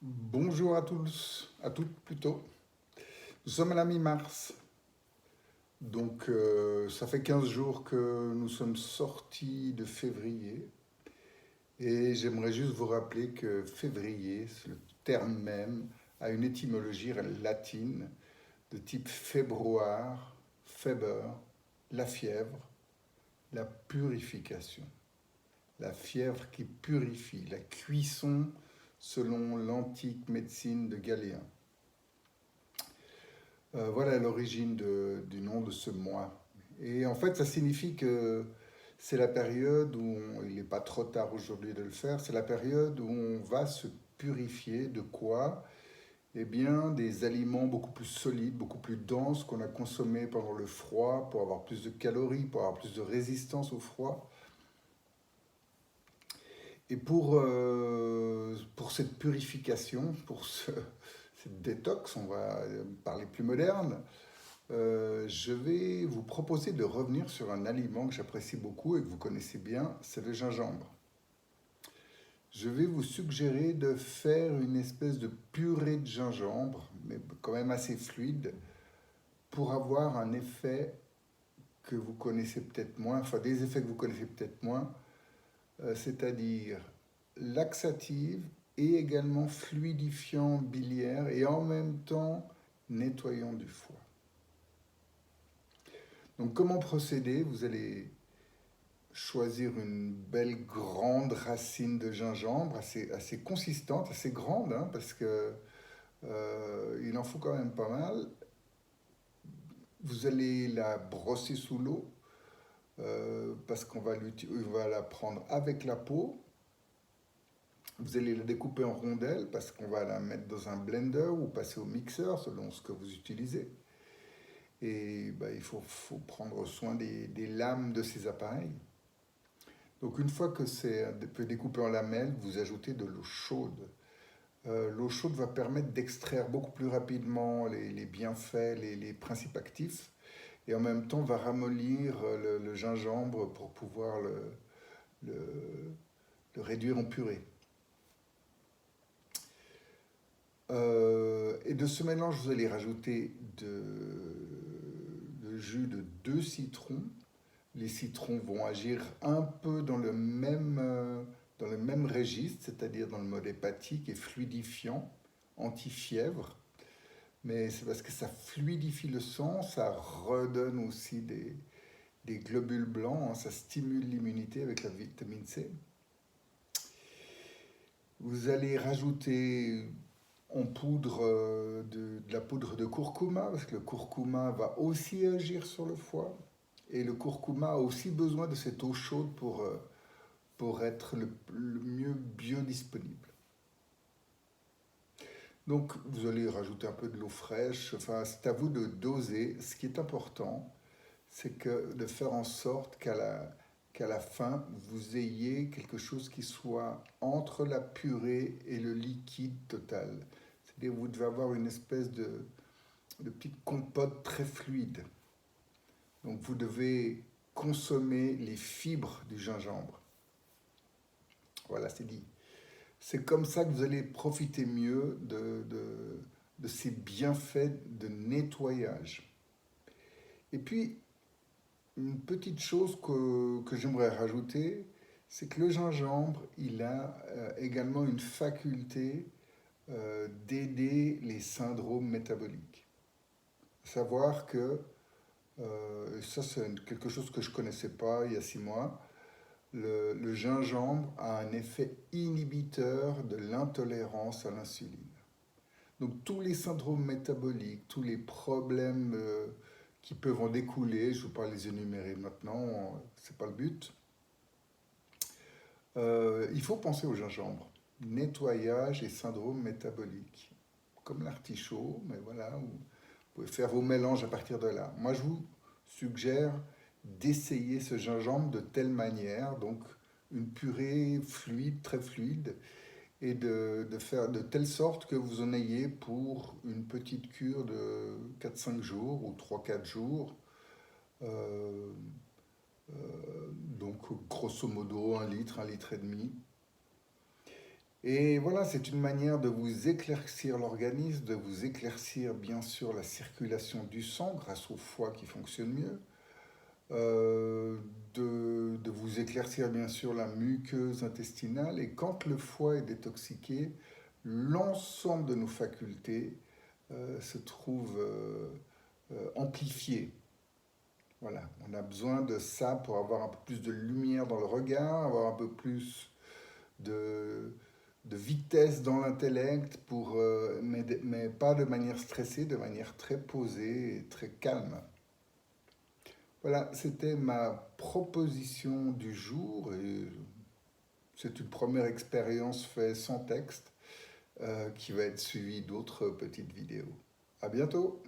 Bonjour à tous, à toutes plutôt. Nous sommes à la mi-mars, donc ça fait 15 jours que nous sommes sortis de février. Et j'aimerais juste vous rappeler que février, c'est le terme même, a une étymologie latine de type februar, feber, la fièvre, la purification. La fièvre qui purifie, la cuisson selon l'antique médecine de Galéen. Voilà l'origine du nom de ce mois. Et en fait, ça signifie que c'est la période où, il n'est pas trop tard aujourd'hui de le faire, c'est la période où on va se purifier de quoi? Eh bien, des aliments beaucoup plus solides, beaucoup plus denses qu'on a consommés pendant le froid pour avoir plus de calories, pour avoir plus de résistance au froid. Et pour cette purification, cette détox, on va parler plus moderne, je vais vous proposer de revenir sur un aliment que j'apprécie beaucoup et que vous connaissez bien, c'est le gingembre. Je vais vous suggérer de faire une espèce de purée de gingembre, mais quand même assez fluide, pour avoir un effet que vous connaissez peut-être moins, enfin des effets que vous connaissez peut-être moins, c'est-à-dire laxative et également fluidifiant biliaire et en même temps nettoyant du foie. Donc comment procéder? Vous allez choisir une belle grande racine de gingembre, assez consistante, assez grande, hein, parce que il en faut quand même pas mal. Vous allez la brosser sous l'eau, parce on va la prendre avec la peau. Vous allez la découper en rondelles, parce qu'on va la mettre dans un blender ou passer au mixeur, selon ce que vous utilisez. Et bah, faut prendre soin des lames de ces appareils. Donc une fois que c'est un peu découpé en lamelles, vous ajoutez de l'eau chaude. L'eau chaude va permettre d'extraire beaucoup plus rapidement les bienfaits, les principes actifs, et en même temps va ramollir le gingembre pour pouvoir le- le réduire en purée. Et de ce mélange, vous allez rajouter le jus de 2 citrons. Les citrons vont agir un peu dans le même registre, c'est-à-dire dans le mode hépatique et fluidifiant, anti-fièvre. Mais c'est parce que ça fluidifie le sang, ça redonne aussi des globules blancs, hein, ça stimule l'immunité avec la vitamine C. Vous allez rajouter en poudre de la poudre de curcuma, parce que le curcuma va aussi agir sur le foie. Et le curcuma a aussi besoin de cette eau chaude pour être le mieux biodisponible. Donc vous allez rajouter un peu de l'eau fraîche, enfin c'est à vous de doser. Ce qui est important, c'est de faire en sorte qu'à la fin, vous ayez quelque chose qui soit entre la purée et le liquide total. C'est-à-dire que vous devez avoir une espèce de petite compote très fluide. Donc vous devez consommer les fibres du gingembre. Voilà, c'est dit. C'est comme ça que vous allez profiter mieux de ces bienfaits de nettoyage. Et puis, une petite chose que j'aimerais rajouter, c'est que le gingembre, il a également une faculté d'aider les syndromes métaboliques. Savoir que, ça c'est quelque chose que je ne connaissais pas il y a 6 mois, le gingembre a un effet inhibiteur de l'intolérance à l'insuline. Donc tous les syndromes métaboliques, tous les problèmes qui peuvent en découler, je ne vais pas les énumérer maintenant, ce n'est pas le but. Il faut penser au gingembre. Nettoyage et syndrome métabolique. Comme l'artichaut, mais voilà, vous pouvez faire vos mélanges à partir de là. Moi, je vous suggère d'essayer ce gingembre de telle manière, donc une purée fluide, très fluide, et de faire de telle sorte que vous en ayez pour une petite cure de 4-5 jours ou 3-4 jours. Euh, donc grosso modo 1 litre, 1 litre et demi. Et voilà, c'est une manière de vous éclaircir l'organisme, de vous éclaircir bien sûr la circulation du sang grâce au foie qui fonctionne mieux, euh, de vous éclaircir bien sûr la muqueuse intestinale. Et quand le foie est détoxiqué, l'ensemble de nos facultés se trouve amplifié. Voilà, on a besoin de ça pour avoir un peu plus de lumière dans le regard, avoir un peu plus de, de vitesse dans l'intellect, mais pas de manière stressée, de manière très posée et très calme. Voilà, c'était ma proposition du jour et c'est une première expérience faite sans texte qui va être suivie d'autres petites vidéos. À bientôt!